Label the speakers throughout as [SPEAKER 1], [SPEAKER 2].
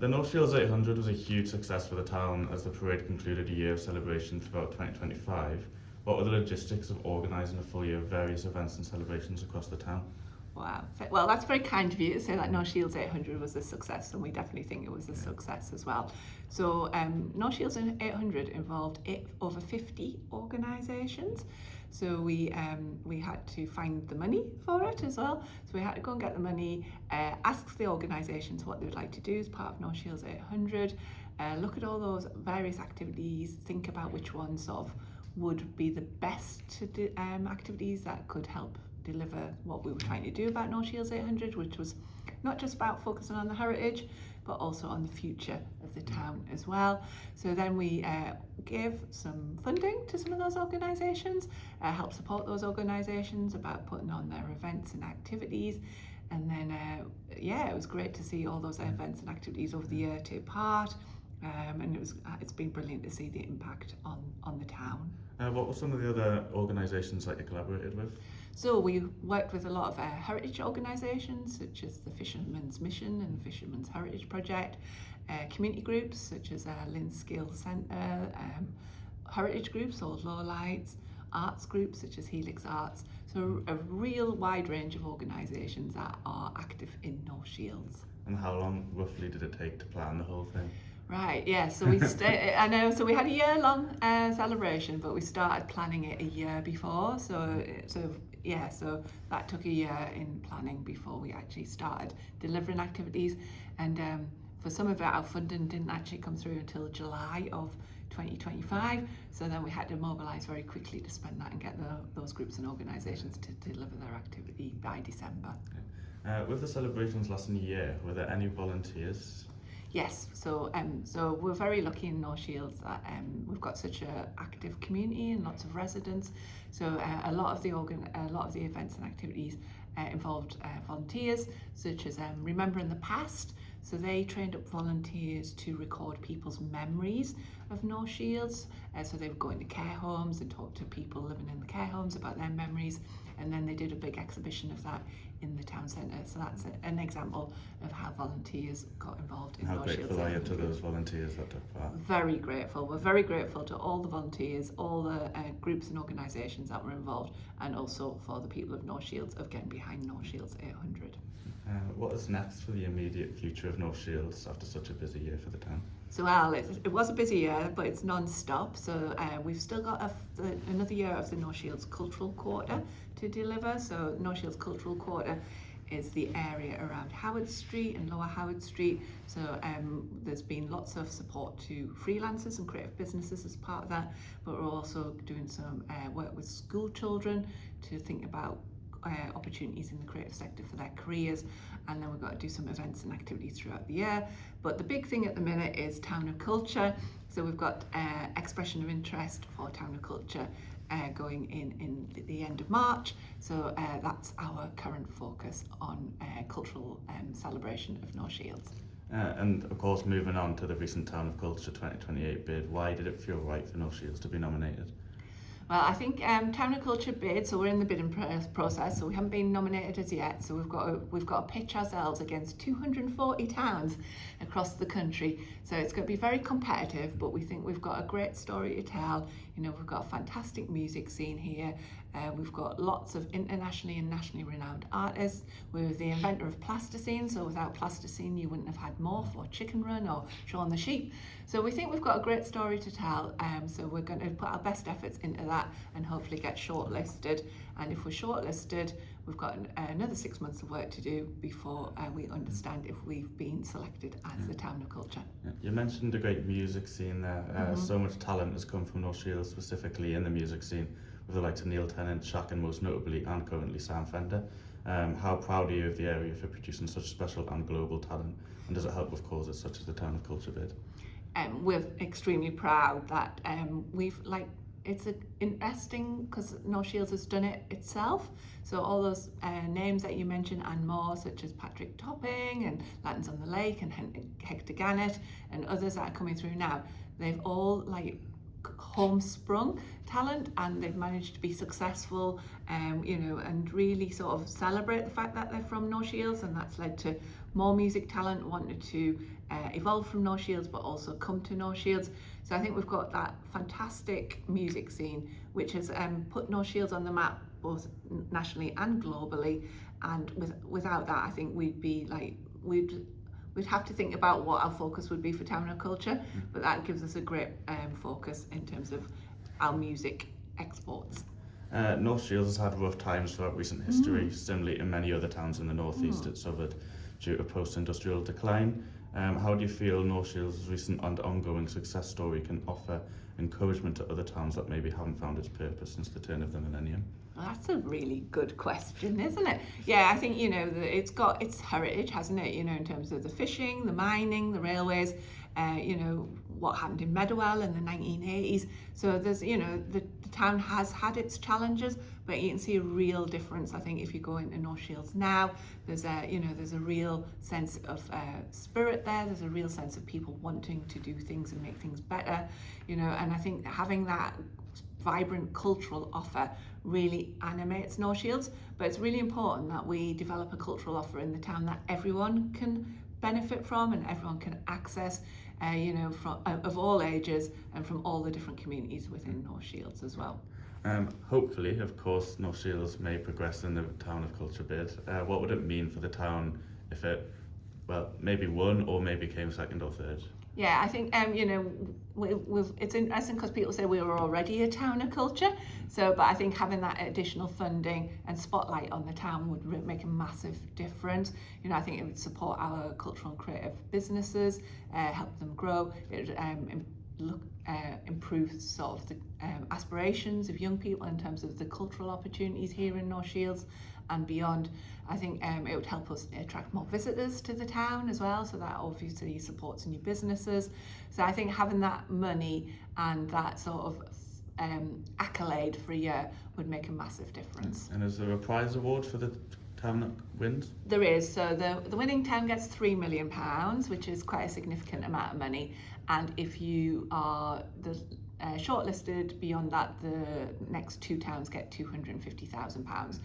[SPEAKER 1] The North Shields 800 was a huge success for the town as the parade concluded a year of celebration throughout 2025. What were the logistics of organising a full year of various events and celebrations across the town?
[SPEAKER 2] Wow. Well, that's very kind of you to say that North Shields 800 was a success, and we definitely think it was a success as well. So North Shields 800 involved over 50 organisations. So we had to find the money for it as well. So we had to go and get the money, ask the organisations what they would like to do as part of North Shields 800, look at all those various activities, think about which ones sort of would be the best activities that could help deliver what we were trying to do about North Shields 800, which was not just about focusing on the heritage, but also on the future of the town as well. So then we gave some funding to some of those organisations, help support those organisations about putting on their events and activities. And then, it was great to see all those events and activities over the year take part. And it's been brilliant to see the impact on the town.
[SPEAKER 1] What were some of the other organisations that you collaborated with?
[SPEAKER 2] So we worked with a lot of heritage organisations such as the Fisherman's Mission and the Fisherman's Heritage Project, community groups such as Lynn Skills Centre, heritage groups, Old Lowlights, arts groups such as Helix Arts. So a real wide range of organisations that are active in North Shields.
[SPEAKER 1] And how long roughly did it take to plan the whole thing?
[SPEAKER 2] Right, yeah, so we so we had a year-long celebration, but we started planning it a year before, so that took a year in planning before we actually started delivering activities. And for some of it, our funding didn't actually come through until July of 2025, so then we had to mobilise very quickly to spend that and get those groups and organisations to deliver their activity by December.
[SPEAKER 1] With the celebrations lasting a year, were there any volunteers?
[SPEAKER 2] Yes, so we're very lucky in North Shields that we've got such an active community and lots of residents. So a lot of the events and activities involved volunteers, such as Remembering the Past. So they trained up volunteers to record people's memories of North Shields. So they would go into care homes and talk to people living in the care homes about their memories. And then they did a big exhibition of that in the town centre. So that's an example of how volunteers got involved in North Shields.
[SPEAKER 1] How grateful are you to those volunteers that took part?
[SPEAKER 2] Very grateful. We're very grateful to all the volunteers, all the groups and organisations that were involved, and also for the people of North Shields of getting behind North Shields 800.
[SPEAKER 1] What is next for the immediate future of North Shields after such a busy year for the town?
[SPEAKER 2] So it was a busy year, but it's non-stop. So we've still got another year of the North Shields Cultural Quarter to deliver. So North Shields Cultural Quarter is the area around Howard Street and Lower Howard Street. So there's been lots of support to freelancers and creative businesses as part of that, but we're also doing some work with school children to think about opportunities in the creative sector for their careers, and then we've got to do some events and activities throughout the year. But the big thing at the minute is Town of Culture. So we've got expression of interest for Town of Culture going in the end of March. So that's our current focus on cultural celebration of North Shields.
[SPEAKER 1] And of course, moving on to the recent Town of Culture 2028 bid, why did it feel right for North Shields to be nominated?
[SPEAKER 2] Well, I think Town of Culture bid, so we're in the bidding process, so we haven't been nominated as yet, so we've got to pitch ourselves against 240 towns across the country. So it's going to be very competitive, but we think we've got a great story to tell. You know, we've got a fantastic music scene here. We've got lots of internationally and nationally renowned artists. We're the inventor of plasticine, so without plasticine you wouldn't have had Morph or Chicken Run or Shaun the Sheep. So we think we've got a great story to tell, so we're going to put our best efforts into that and hopefully get shortlisted. And if we're shortlisted, we've got another 6 months of work to do before we understand if we've been selected as the Town of Culture.
[SPEAKER 1] You mentioned a great music scene there. So much talent has come from North Shields, specifically in the music scene, with the likes of Neil Tennant, Shaq, and most notably, and currently Sam Fender. How proud are you of the area for producing such special and global talent? And does it help with causes such as the Town of Culture bid?
[SPEAKER 2] We're extremely proud that it's interesting because North Shields has done it itself. So all those names that you mentioned and more, such as Patrick Topping and Lanterns on the Lake and Hector Gannett and others that are coming through now, they've all homesprung talent, and they've managed to be successful, and really sort of celebrate the fact that they're from North Shields, and that's led to more music talent wanting to evolve from North Shields but also come to North Shields. So I think we've got that fantastic music scene which has put North Shields on the map both nationally and globally, and without that I think we'd have to think about what our focus would be for Town of Culture, but that gives us a great focus in terms of our music exports.
[SPEAKER 1] North Shields has had rough times throughout recent history. Similarly to many other towns in the northeast, it suffered due to post-industrial decline. How do you feel North Shields' recent and ongoing success story can offer encouragement to other towns that maybe haven't found its purpose since the turn of the millennium?
[SPEAKER 2] Well, that's a really good question, isn't it? Yeah, I think, it's got its heritage, hasn't it? In terms of the fishing, the mining, the railways, what happened in Meadowell in the 1980s. So there's, the town has had its challenges, but you can see a real difference. I think if you go into North Shields now, there's a real sense of spirit there. There's a real sense of people wanting to do things and make things better, and I think having that vibrant cultural offer really animates North Shields. But it's really important that we develop a cultural offer in the town that everyone can benefit from and everyone can access, of all ages and from all the different communities within North Shields as well.
[SPEAKER 1] Hopefully, of course, North Shields may progress in the Town of Culture bid. What would it mean for the town if it, maybe won or maybe came second or third?
[SPEAKER 2] Yeah, I think it's interesting because people say we were already a town of culture. But I think having that additional funding and spotlight on the town would make a massive difference. I think it would support our cultural and creative businesses, help them grow. It would improve sort of the aspirations of young people in terms of the cultural opportunities here in North Shields and beyond. I think it would help us attract more visitors to the town as well, so that obviously supports new businesses. So I think having that money and that sort of accolade for a year would make a massive difference.
[SPEAKER 1] And is there a prize award for the town that wins?
[SPEAKER 2] There is. So the winning town gets £3 million, which is quite a significant amount of money. And if you are shortlisted beyond that, the next two towns get £250,000.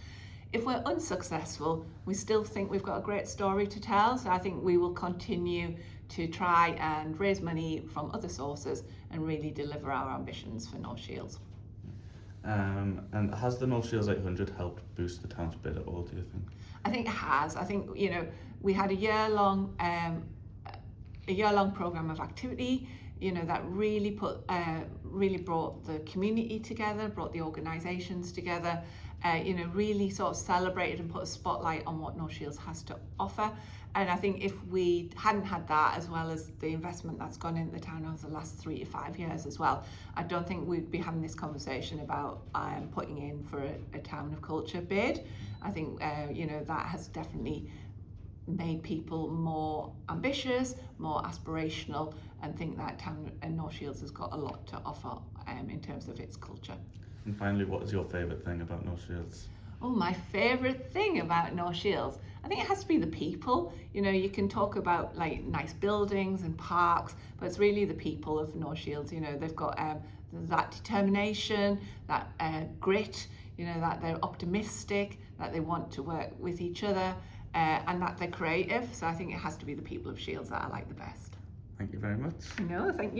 [SPEAKER 2] If we're unsuccessful, we still think we've got a great story to tell. So I think we will continue to try and raise money from other sources and really deliver our ambitions for North Shields.
[SPEAKER 1] And has the North Shields 800 helped boost the town's bid at all, do you think?
[SPEAKER 2] I think it has. I think, we had a year-long programme of activity, that really brought the community together, brought the organisations together, really sort of celebrated and put a spotlight on what North Shields has to offer. And I think if we hadn't had that, as well as the investment that's gone into the town over the last 3 to 5 years as well, I don't think we'd be having this conversation about putting in for a Town of Culture bid. I think, that has definitely made people more ambitious, more aspirational, and think that town in North Shields has got a lot to offer in terms of its culture.
[SPEAKER 1] And finally, what is your favourite thing about North Shields?
[SPEAKER 2] Oh, my favourite thing about North Shields, I think it has to be the people. You can talk about like nice buildings and parks, but it's really the people of North Shields. They've got that determination, that grit, that they're optimistic, that they want to work with each other, and that they're creative. So I think it has to be the people of Shields that I like the best.
[SPEAKER 1] Thank you very much.
[SPEAKER 2] No, thank you.